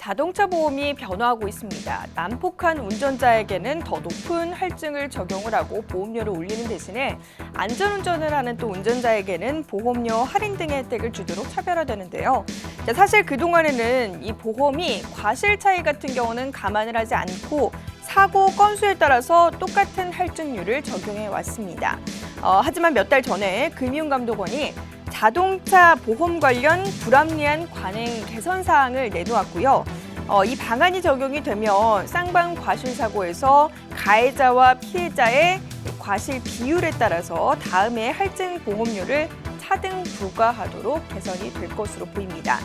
자동차 보험이 변화하고 있습니다. 난폭한 운전자에게는 더 높은 할증을 적용을 하고 보험료를 올리는 대신에 안전운전을 하는 또 운전자에게는 보험료 할인 등의 혜택을 주도록 차별화되는데요. 사실 그동안에는 이 보험이 과실 차이 같은 경우는 감안을 하지 않고 사고 건수에 따라서 똑같은 할증률을 적용해 왔습니다. 하지만 몇 달 전에 금융감독원이 자동차 보험 관련 불합리한 관행 개선 사항을 내놓았고요. 이 방안이 적용이 되면 쌍방 과실 사고에서 가해자와 피해자의 과실 비율에 따라서 다음에 할증 보험료를 차등 부과하도록 개선이 될 것으로 보입니다.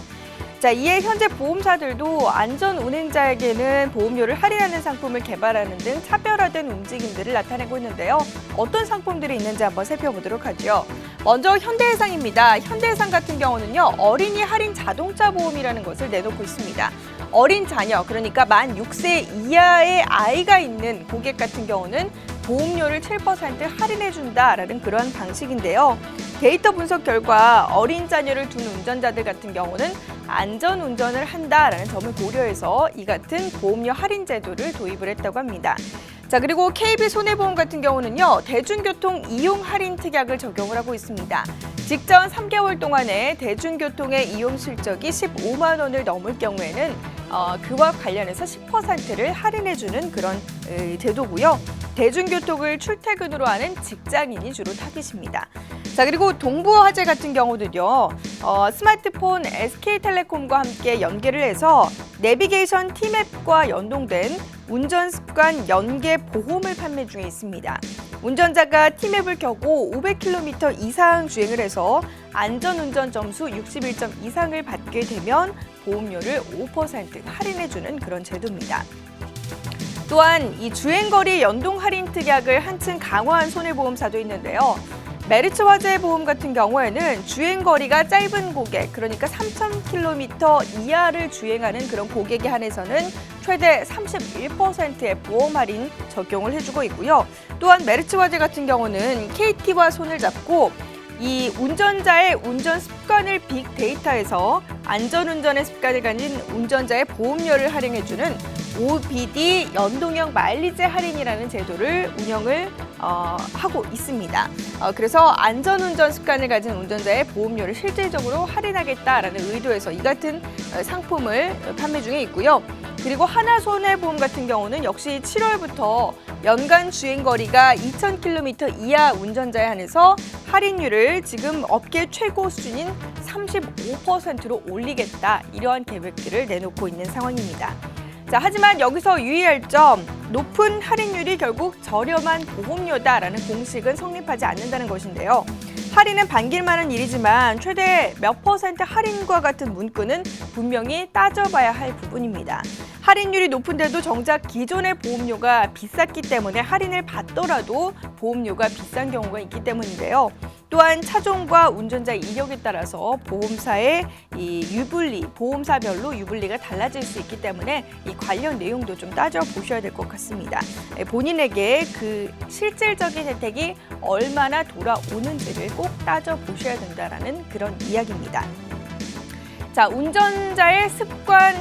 이에 현재 보험사들도 안전 운행자에게는 보험료를 할인하는 상품을 개발하는 등 차별화된 움직임들을 나타내고 있는데요. 어떤 상품들이 있는지 한번 살펴보도록 하죠. 먼저 현대해상입니다. 현대해상 같은 경우는요, 어린이 할인 자동차 보험이라는 것을 내놓고 있습니다. 어린 자녀, 그러니까 만 6세 이하의 아이가 있는 고객 같은 경우는 보험료를 7% 할인해준다라는 그런 방식인데요. 데이터 분석 결과 어린 자녀를 둔 운전자들 같은 경우는 안전 운전을 한다라는 점을 고려해서 이 같은 보험료 할인 제도를 도입을 했다고 합니다. 그리고 KB손해보험 같은 경우는요, 대중교통 이용 할인 특약을 적용을 하고 있습니다. 직전 3개월 동안에 대중교통의 이용 실적이 15만 원을 넘을 경우에는 그와 관련해서 10%를 할인해주는 그런 제도고요. 대중교통을 출퇴근으로 하는 직장인이 주로 타깃입니다. 그리고 동부화재 같은 경우도요, 스마트폰 SK텔레콤과 함께 연계를 해서 내비게이션 T맵과 연동된 운전습관 연계 보험을 판매 중에 있습니다. 운전자가 T맵을 켜고 500km 이상 주행을 해서 안전운전 점수 61점 이상을 받게 되면 보험료를 5% 할인해주는 그런 제도입니다. 또한 이 주행거리 연동 할인 특약을 한층 강화한 손해보험사도 있는데요. 메리츠 화재 보험 같은 경우에는 주행거리가 짧은 고객, 그러니까 3,000km 이하를 주행하는 그런 고객에 한해서는 최대 31%의 보험 할인 적용을 해주고 있고요. 또한 메리츠 화재 같은 경우는 KT와 손을 잡고 이 운전자의 운전 습관을 빅데이터에서 안전운전의 습관을 가진 운전자의 보험료를 할인해주는 OBD 연동형 마일리지 할인이라는 제도를 운영을 하고 있습니다. 그래서 안전운전 습관을 가진 운전자의 보험료를 실질적으로 할인하겠다라는 의도에서 이 같은 상품을 판매 중에 있고요. 그리고 하나손해보험 같은 경우는 역시 7월부터 연간 주행거리가 2,000km 이하 운전자에 한해서 할인율을 지금 업계 최고 수준인 35%로 올리겠다, 이러한 계획들을 내놓고 있는 상황입니다. 하지만 여기서 유의할 점, 높은 할인율이 결국 저렴한 보험료다라는 공식은 성립하지 않는다는 것인데요. 할인은 반길만한 일이지만 최대 몇 % 할인과 같은 문구는 분명히 따져봐야 할 부분입니다. 할인율이 높은데도 정작 기존의 보험료가 비쌌기 때문에 할인을 받더라도 보험료가 비싼 경우가 있기 때문인데요. 또한 차종과 운전자 이력에 따라서 보험사의 이 유불리, 보험사별로 유불리가 달라질 수 있기 때문에 이 관련 내용도 좀 따져보셔야 될 것 같습니다. 본인에게 그 실질적인 혜택이 얼마나 돌아오는지를 꼭 따져보셔야 된다는 그런 이야기입니다. 운전자의 습관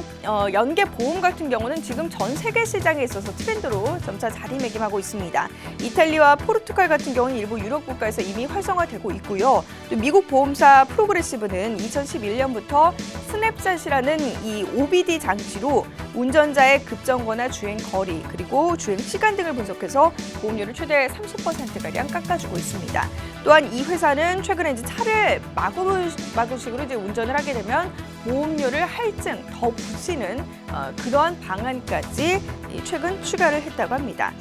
연계 보험 같은 경우는 지금 전 세계 시장에 있어서 트렌드로 점차 자리매김하고 있습니다. 이탈리아와 포르투갈 같은 경우는 일부 유럽 국가에서 이미 활성화되고 있고요. 또 미국 보험사 프로그레시브는 2011년부터 스냅샷이라는 이 OBD 장치로 운전자의 급정거나 주행 거리, 그리고 주행 시간 등을 분석해서 보험료를 최대 30%가량 깎아주고 있습니다. 또한 이 회사는 최근에 이제 차를 마구식으로 이제 운전을 하게 되면 보험료를 할증 더 붙이는 그러한 방안까지 최근 추가를 했다고 합니다.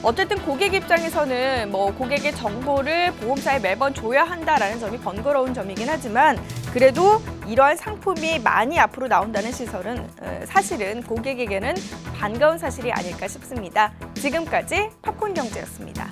어쨌든 고객 입장에서는 고객의 정보를 보험사에 매번 줘야 한다라는 점이 번거로운 점이긴 하지만 그래도 이러한 상품이 많이 앞으로 나온다는 시설은 사실은 고객에게는 반가운 사실이 아닐까 싶습니다. 지금까지 팝콘 경제였습니다.